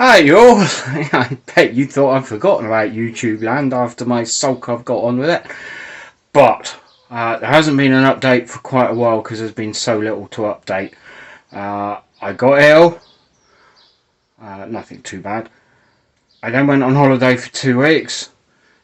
Hey all, I bet you thought I'd forgotten about YouTube land after my sulk I've got on with it. But there hasn't been an update for quite a while because there's been so little to update. I got ill, nothing too bad. I then went on holiday for 2 weeks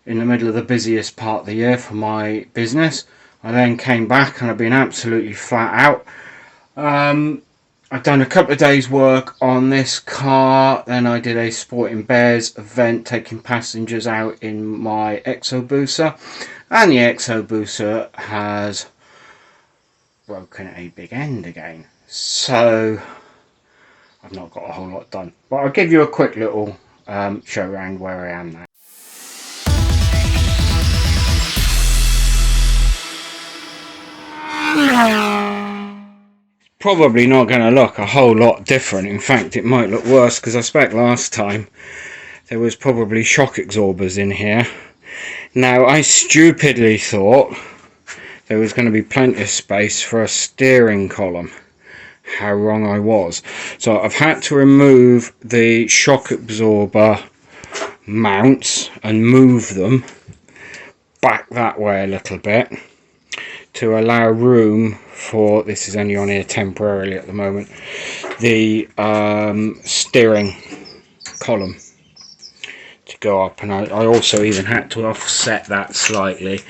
in the middle of the busiest part of the year for my business. I then came back and I've been absolutely flat out. I've done a couple of days work on this car, then I did a Sporting Bears event taking passengers out in my ExoBusa, and the ExoBusa has broken a big end again, so I've not got a whole lot done, but I'll give you a quick little show around where I am now. Probably not going to look a whole lot different. In fact, it might look worse because I expect last time there was probably shock absorbers in here. Now, I stupidly thought there was going to be plenty of space for a steering column. How wrong I was. So I've had to remove the shock absorber mounts and move them back that way a little bit to allow room for, this is only on here temporarily at the moment, the steering column to go up. And I also even had to offset that slightly,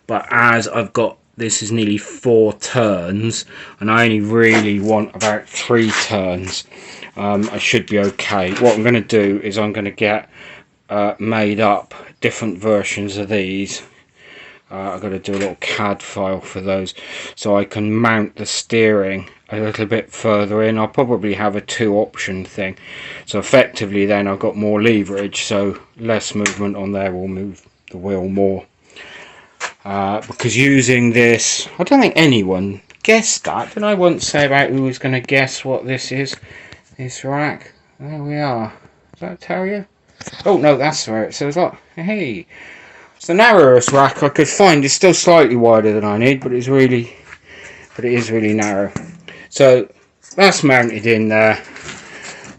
but as I've got, this is nearly 4 turns and I only really want about 3 turns, I should be okay. What I'm going to do is I'm going to get made up different versions of these. I've got to do a little CAD file for those so I can mount the steering a little bit further in. I'll probably have a 2 option thing, so effectively then I've got more leverage, so less movement on there will move the wheel more. Because using this, I don't think anyone guessed that. Did I once say about who was going to guess what this is? This rack. There we are. Does that tell you? Oh no, that's where it says that. Hey. It's the narrowest rack I could find. It's still slightly wider than I need, but it is really narrow. So that's mounted in there.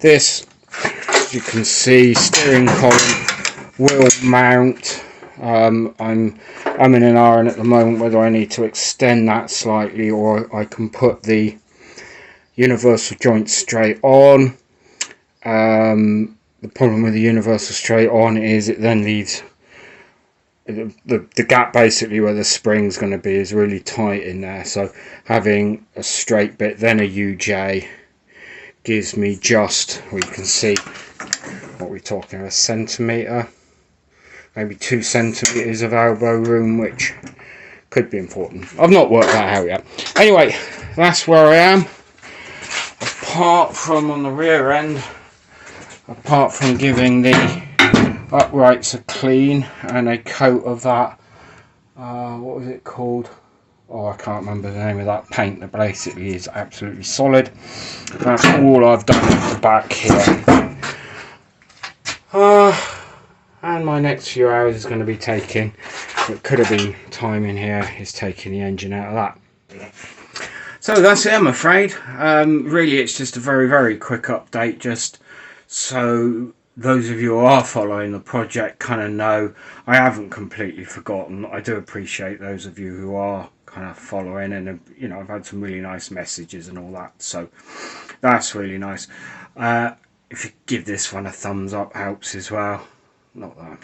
This, as you can see, steering column will mount. I'm in an iron at the moment whether I need to extend that slightly or I can put the universal joint straight on. The problem with the universal straight on is it then leaves the gap basically where the spring's going to be is really tight in there, so having a straight bit then a UJ gives me just, well, you can see what we're talking, a centimetre, maybe 2 centimetres of elbow room, which could be important. I've not worked that out yet. Anyway, that's where I am. Apart from on the rear end, apart from giving the uprights a clean and a coat of that, what was it called? Oh, I can't remember the name of that paint that basically is absolutely solid. That's all I've done at the back here. And my next few hours is going to be taking, it could have been time in here, is taking the engine out of that. So that's it, I'm afraid. Really it's just a very quick update, just so those of you who are following the project kind of know I haven't completely forgotten. I do appreciate those of you who are kind of following, and you know, I've had some really nice messages and all that, so that's really nice. If you give this one a thumbs up helps as well. Not that I'm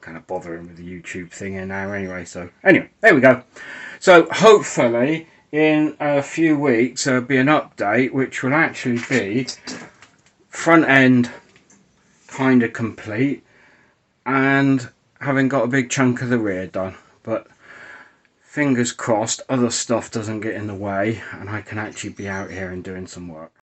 kind of bothering with the YouTube thing here now anyway, so anyway, there we go. So hopefully in a few weeks there'll be an update which will actually be front end kind of complete and having got a big chunk of the rear done, but fingers crossed other stuff doesn't get in the way and I can actually be out here and doing some work.